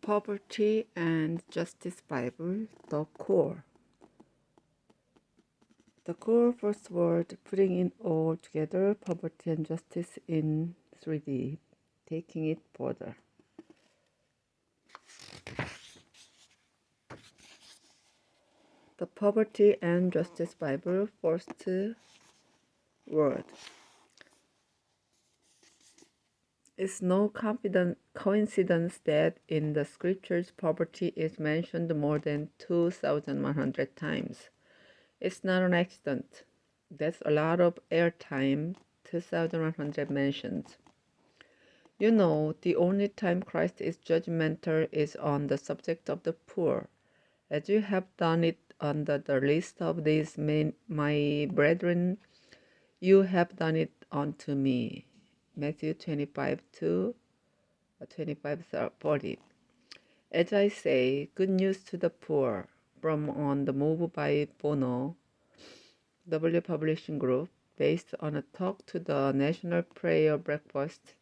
Poverty and Justice Bible, the core. The core first word, putting it all together, poverty and justice in 3D, taking it further. The Poverty and Justice Bible, first word. It's no coincidence that in the scriptures poverty is mentioned more than 2,100 times. It's not an accident. That's a lot of airtime, 2,100 mentions. You know, the only time Christ is judgmental is on the subject of the poor, as you have done it under the list of these my brethren, you have done it unto me. Matthew 25:40. As I say, good news to the poor, from On the Move by Bono, W Publishing Group, based on a talk to the National Prayer Breakfast,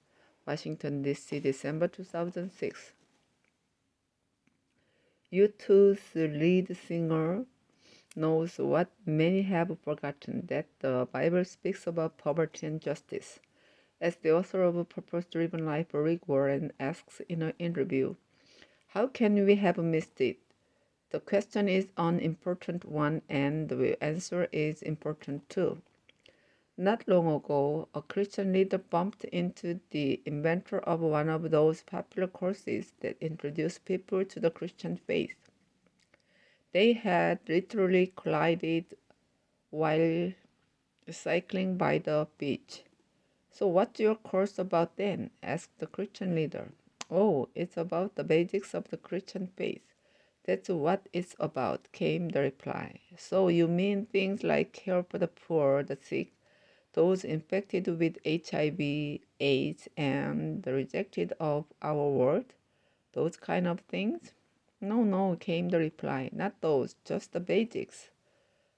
Washington, D.C., December 2006. U2's lead singer knows what many have forgotten, that the Bible speaks about poverty and justice. As the author of Purpose-Driven Life, Rick Warren, asks in an interview, how can we have missed it? The question is an important one, and the answer is important too. Not long ago, a Christian leader bumped into the inventor of one of those popular courses that introduce people to the Christian faith. They had literally collided while cycling by the beach. So what's your course about then? Asked the Christian leader. Oh, it's about the basics of the Christian faith. That's what it's about, came the reply. So you mean things like care for the poor, the sick, those infected with HIV, AIDS, and the rejected of our world? Those kind of things? No, came the reply. Not those, just the basics.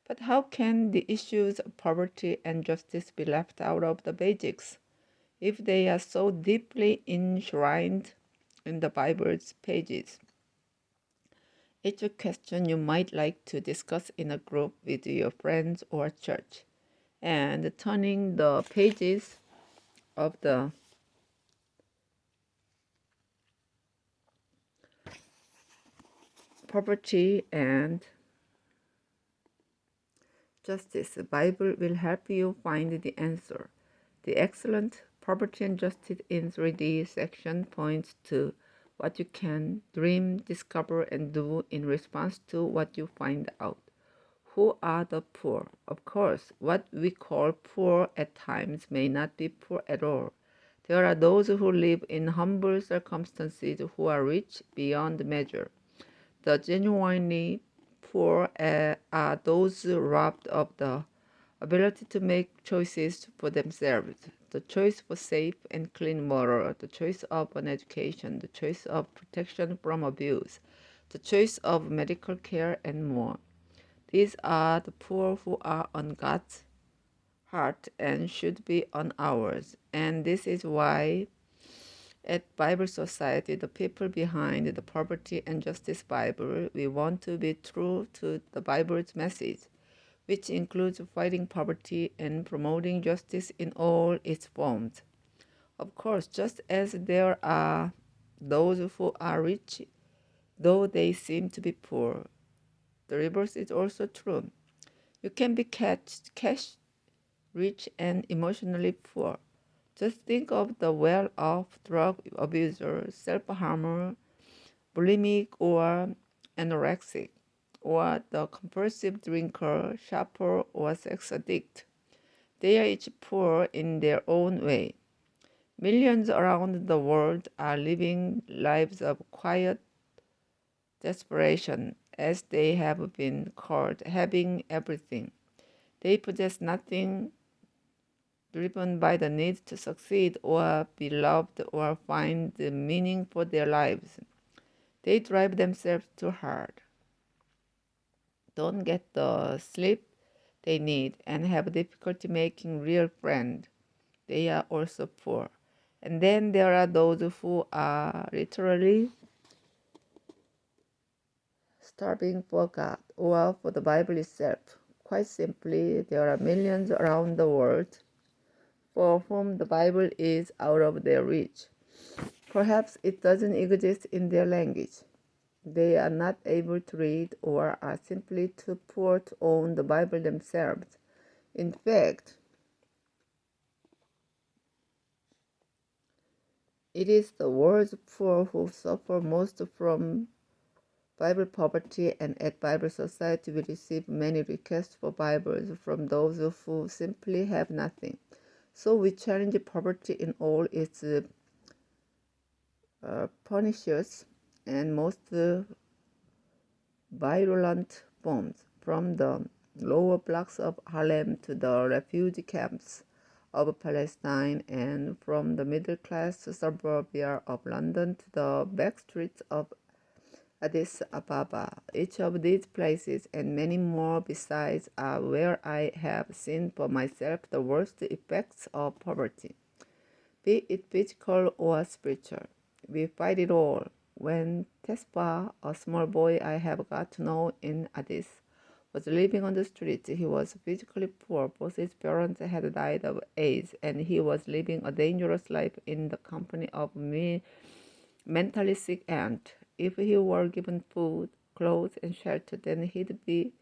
But how can the issues of poverty and justice be left out of the basics if they are so deeply enshrined in the Bible's pages? It's a question you might like to discuss in a group with your friends or church. And turning the pages of the poverty and justice Bible will help you find the answer. The excellent Poverty and Justice in 3D section points to what you can dream, discover, and do in response to what you find out. Who are the poor? Of course, what we call poor at times may not be poor at all. There are those who live in humble circumstances who are rich beyond measure. The genuinely poor are those robbed of the ability to make choices for themselves. The choice for safe and clean water, the choice of an education, the choice of protection from abuse, the choice of medical care, and more. These are the poor who are on God's heart and should be on ours. And this is why at Bible Society, the people behind the Poverty and Justice Bible, we want to be true to the Bible's message, which includes fighting poverty and promoting justice in all its forms. Of course, just as there are those who are rich, though they seem to be poor, the reverse is also true. You can be cash rich and emotionally poor. Just think of the well-off drug abuser, self-harmer, bulimic or anorexic, or the compulsive drinker, shopper, or sex addict. They are each poor in their own way. Millions around the world are living lives of quiet desperation, as they have been called, having everything. They possess nothing, driven by the need to succeed or be loved or find the meaning for their lives. They drive themselves too hard, don't get the sleep they need, and have difficulty making real friends. They are also poor. And then there are those who are literally starving for God or for the Bible itself. Quite simply, there are millions around the world for whom the Bible is out of their reach. Perhaps it doesn't exist in their language. They are not able to read or are simply too poor to own the Bible themselves. In fact, it is the world's poor who suffer most from Bible poverty, and at Bible Society we receive many requests for Bibles from those who simply have nothing. So we challenge poverty in all its pernicious and most virulent forms, from the lower blocks of Harlem to the refugee camps of Palestine, and from the middle-class suburbia of London to the back streets of Addis Ababa. Each of these places and many more besides are where I have seen for myself the worst effects of poverty, be it physical or spiritual. We fight it all. When Tespa, a small boy I have got to know in Addis, was living on the street, he was physically poor. Both his parents had died of AIDS, and he was living a dangerous life in the company of mentally sick aunt. If he were given food, clothes, and shelter, then he'd be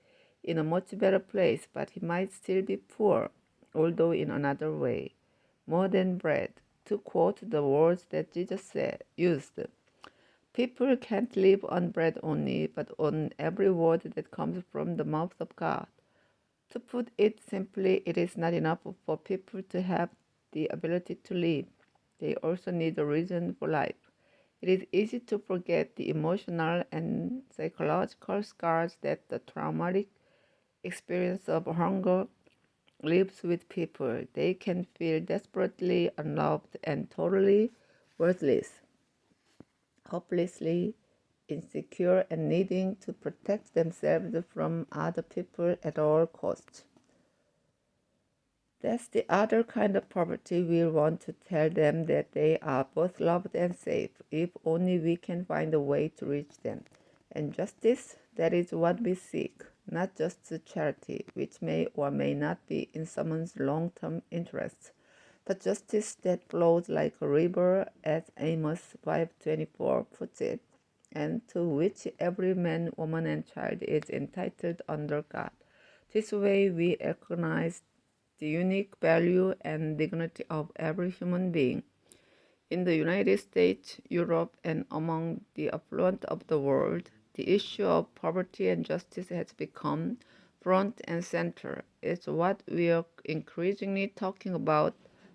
in a much better place, but he might still be poor, although in another way. More than bread. To quote the words that Jesus used, people can't live on bread only, but on every word that comes from the mouth of God. To put it simply, it is not enough for people to have the ability to live. They also need a reason for life. It is easy to forget the emotional and psychological scars that the traumatic experience of hunger leaves with people. They can feel desperately unloved and totally worthless, hopelessly insecure, and needing to protect themselves from other people at all costs. That's the other kind of poverty. We want to tell them that they are both loved and safe, if only we can find a way to reach them. And justice, that is what we seek, not just charity, which may or may not be in someone's long-term interests, but justice that flows like a river, as Amos 5:24 puts it, and to which every man, woman, and child is entitled under God. This way we recognize the unique value and dignity of every human being. In the United States, Europe, and among the affluent of the world, the issue of poverty and justice has become front and center. It's what we are increasingly talking about,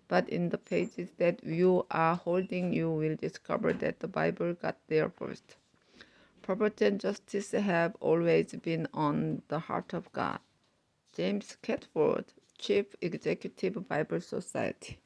but in the pages that you are holding, you will discover that the Bible got there first. Poverty and justice have always been on the heart of God. James Catford, Chief Executive, Bible Society.